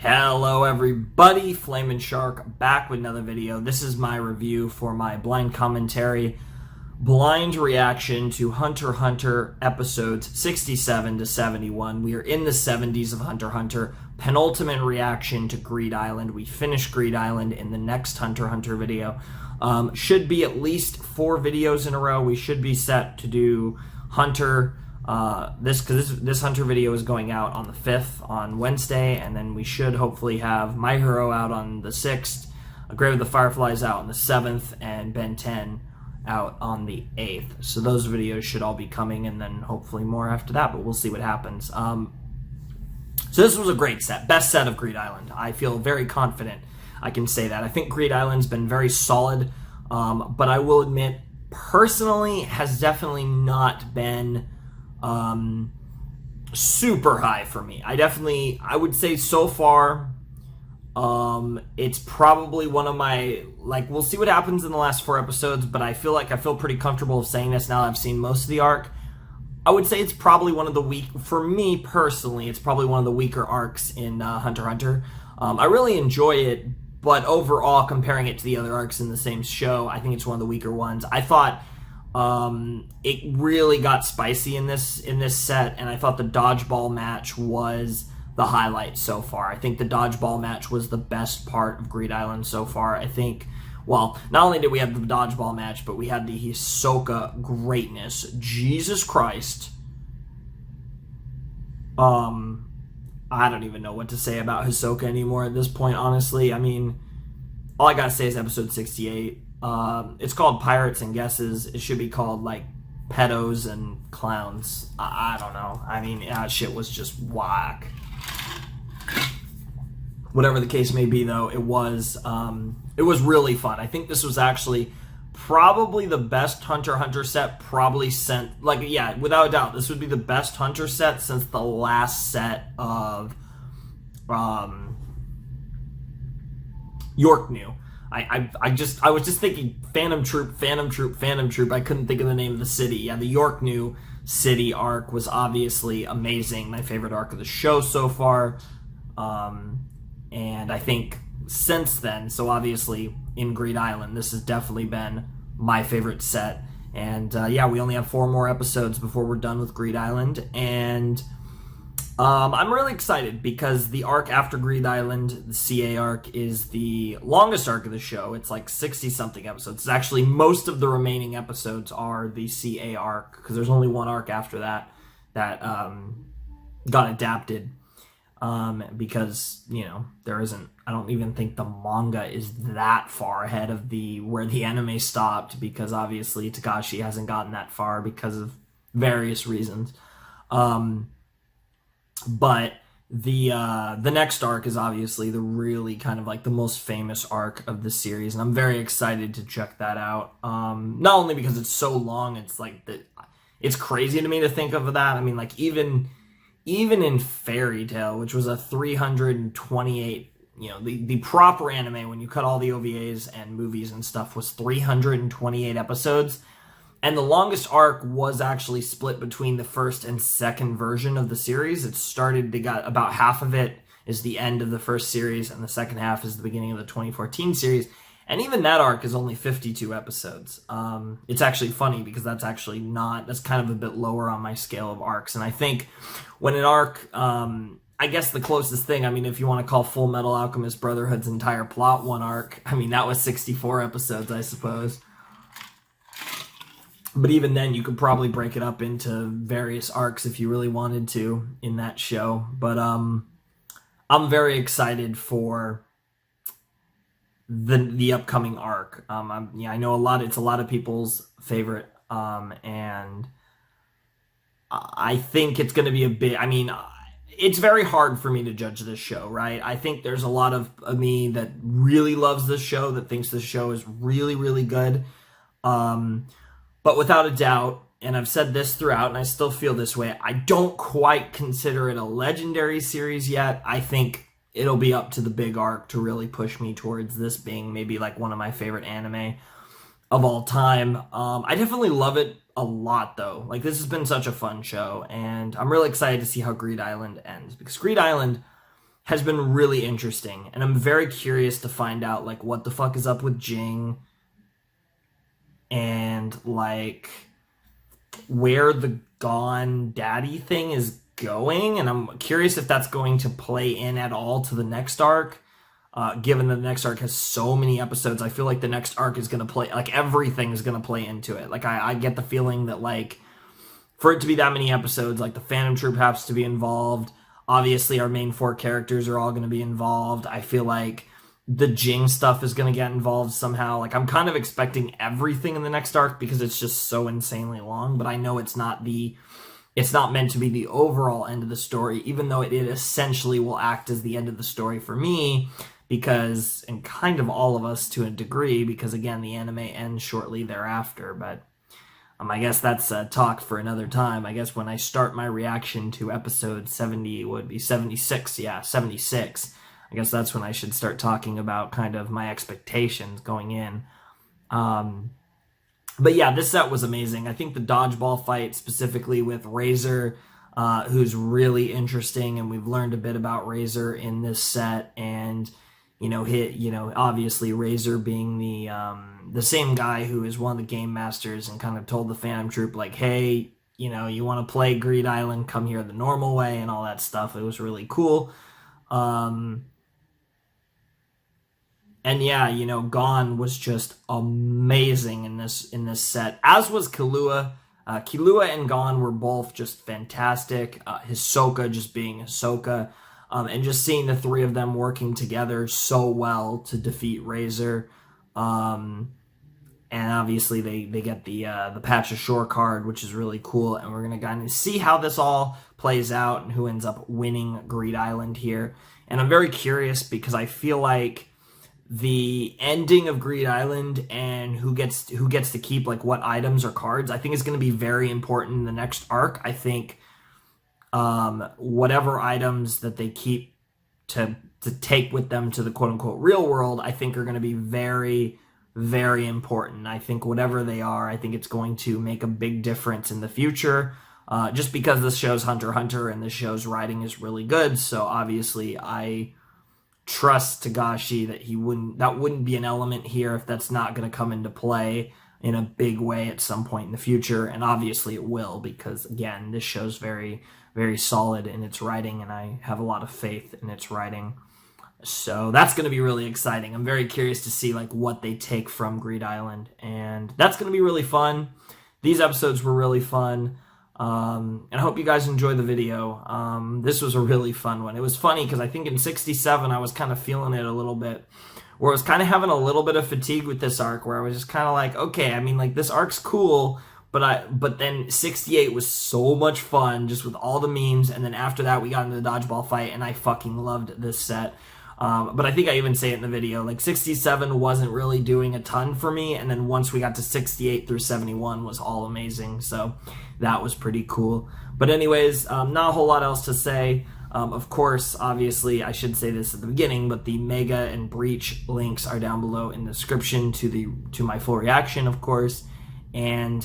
Hello everybody, Flamin' Shark back with another video. This is my review for my blind commentary, blind reaction to Hunter x Hunter episodes 67 to 71. We are in the 70s of Hunter x Hunter. Penultimate reaction to Greed Island. We finish Greed Island in the next Hunter x Hunter video. Should be at least 4 videos in a row. We should be set to do Hunter. This Hunter video is going out on the 5th on Wednesday, and then we should hopefully have My Hero out on the 6th, Grave of the Fireflies out on the 7th, and Ben 10 out on the 8th. So those videos should all be coming, and then hopefully more after that, but we'll see what happens. So this was a great set, best set of Greed Island. I feel very confident I can say that. I think Greed Island's been very solid, but I will admit, personally, has definitely not been super high for me. I would say so far, it's probably one of my, we'll see what happens in the last 4 episodes, but I feel pretty comfortable saying this now that I've seen most of the arc. I would say it's probably one of the for me personally, it's probably one of the weaker arcs in Hunter x Hunter. I really enjoy it, but overall, comparing it to the other arcs in the same show, I think it's one of the weaker ones. I thought it really got spicy in this set, and I thought the dodgeball match was the highlight so far. I think the dodgeball match was the best part of Greed Island so far. I think, well, not only did we have the dodgeball match, but we had the Hisoka greatness. Jesus Christ. I don't even know what to say about Hisoka anymore at this point, honestly. I mean, all I gotta say is episode 68. It's called Pirates and Guesses. It should be called, Pedos and Clowns. I don't know. I mean, that shit was just whack. Whatever the case may be, though, it was really fun. I think this was actually probably the best Hunter x Hunter set without a doubt, this would be the best Hunter set since the last set of York New. I was just thinking Phantom Troop. I couldn't think of the name of the city. Yeah, the York New City arc was obviously amazing. My favorite arc of the show so far. And I think since then, so obviously in Greed Island, this has definitely been my favorite set. And yeah, we only have 4 more episodes before we're done with Greed Island. And I'm really excited because the arc after Greed Island, the CA arc, is the longest arc of the show. It's 60-something episodes. It's actually, most of the remaining episodes are the CA arc, because there's only one arc after that got adapted. Because, there isn't, I don't even think the manga is that far ahead of where the anime stopped, because obviously Takashi hasn't gotten that far because of various reasons. But the next arc is obviously the really kind of the most famous arc of the series, and I'm very excited to check that out. Not only because it's so long, it's crazy to me to think of that. I mean, even in Fairy Tail, which was a 328, the proper anime, when you cut all the OVAs and movies and stuff, was 328 episodes. And the longest arc was actually split between the first and second version of the series. They got about half of it is the end of the first series, and the second half is the beginning of the 2014 series. And even that arc is only 52 episodes. It's actually funny because that's kind of a bit lower on my scale of arcs. And I think when an arc, I guess the closest thing, if you want to call Full Metal Alchemist Brotherhood's entire plot one arc, that was 64 episodes, I suppose. But even then, you could probably break it up into various arcs if you really wanted to in that show. But I'm very excited for the upcoming arc. I know it's a lot of people's favorite, and I think it's going to be a bit. It's very hard for me to judge this show, right? I think there's a lot of me that really loves this show, that thinks this show is really, really good. But without a doubt, and I've said this throughout, and I still feel this way, I don't quite consider it a legendary series yet. I think it'll be up to the big arc to really push me towards this being maybe one of my favorite anime of all time. I definitely love it a lot, though. This has been such a fun show, and I'm really excited to see how Greed Island ends, because Greed Island, has been really interesting, and I'm very curious to find out like what the fuck is up with Jing and like where the Gone Daddy thing is going, and I'm curious if that's going to play in at all to the next arc. Given that the next arc has so many episodes, I feel like the next arc is going to play, like everything is going to play into it. Like I get the feeling that like for it to be that many episodes, like the Phantom Troop has to be involved. Obviously, our main 4 characters are all going to be involved. I feel like the Jing stuff is going to get involved somehow. Like, I'm kind of expecting everything in the next arc because it's just so insanely long, but I know it's not meant to be the overall end of the story, even though it essentially will act as the end of the story for me, because, and kind of all of us to a degree, because again, the anime ends shortly thereafter, but I guess that's a talk for another time. I guess when I start my reaction to episode 70, would be 76, yeah, 76. I guess that's when I should start talking about kind of my expectations going in. But yeah, this set was amazing. I think the dodgeball fight specifically with Razor, who's really interesting, and we've learned a bit about Razor in this set, and obviously Razor being the same guy who is one of the game masters and kind of told the Phantom Troop like, hey, you want to play Greed Island, come here the normal way and all that stuff. It was really cool. And yeah, Gon was just amazing in this set, as was Killua. Killua and Gon were both just fantastic. Hisoka just being Hisoka. And just seeing the 3 of them working together so well to defeat Razor. And obviously they get the Patch Ashore card, which is really cool. And we're going to kind of see how this all plays out and who ends up winning Greed Island here. And I'm very curious because I feel like the ending of Greed Island and who gets to keep like what items or cards, I think is going to be very important in the next arc. I think whatever items that they keep to take with them to the quote-unquote real world, I think are going to be very, very important. I think whatever they are, I think it's going to make a big difference in the future, just because this show's Hunter x Hunter and this show's writing is really good. So obviously I trust Togashi that that wouldn't be an element here if that's not going to come into play in a big way at some point in the future. And obviously it will, because again, this show's very, very solid in its writing, and I have a lot of faith in its writing. So that's going to be really exciting. I'm very curious to see like what they take from Greed Island, and that's going to be really fun. These episodes were really fun. And I hope you guys enjoy the video. This was a really fun one. It was funny because I think in 67 I was kind of feeling it a little bit, where I was kind of having a little bit of fatigue with this arc, where I was just kind of like, okay, I mean, like, this arc's cool, but then 68 was so much fun just with all the memes, and then after that we got into the dodgeball fight, and I fucking loved this set. But I think I even say it in the video, like 67 wasn't really doing a ton for me, and then once we got to 68 through 71 was all amazing, so that was pretty cool. But anyways, not a whole lot else to say. Of course, obviously, I should say this at the beginning, but the Mega and Breach links are down below in the description to my full reaction, of course. And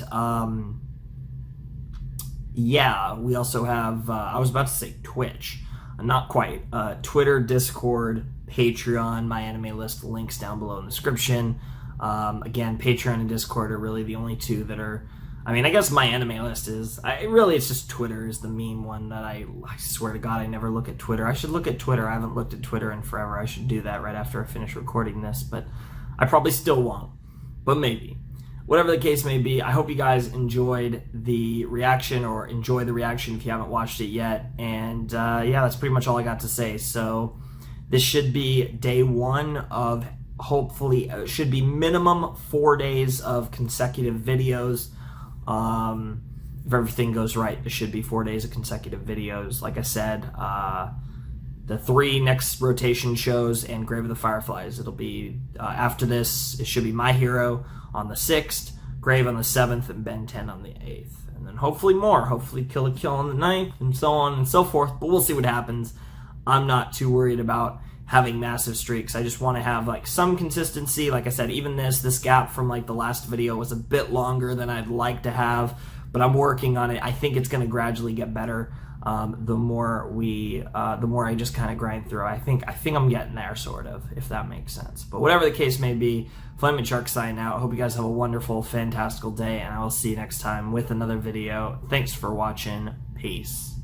yeah, we also have, I was about to say Twitch. Not quite. Twitter, Discord, Patreon, my anime list, links down below in the description. Again, Patreon and Discord are really the only 2 that are, I mean, I guess my anime list is, it's just Twitter is the meme one that I swear to God, I never look at Twitter. I should look at Twitter. I haven't looked at Twitter in forever. I should do that right after I finish recording this, but I probably still won't, but maybe. Whatever the case may be, I hope you guys enjoyed the reaction, or enjoy the reaction if you haven't watched it yet. And yeah, that's pretty much all I got to say. So this should be day 1 of, hopefully, should be minimum 4 days of consecutive videos. If everything goes right, it should be 4 days of consecutive videos. Like I said, the 3 next rotation shows and Grave of the Fireflies. It'll be, after this, it should be My Hero on the 6th, Grave on the 7th, and Ben 10 on the 8th. And then hopefully more. Hopefully Kill la Kill on the 9th, and so on and so forth. But we'll see what happens. I'm not too worried about having massive streaks. I just want to have like some consistency. Like I said, even this gap from like the last video was a bit longer than I'd like to have, but I'm working on it. I think it's going to gradually get better. the more I just kind of grind through. I think I'm getting there, sort of, if that makes sense. But whatever the case may be, Flaming Shark signing out. Hope you guys have a wonderful, fantastical day, and I will see you next time with another video. Thanks for watching. Peace.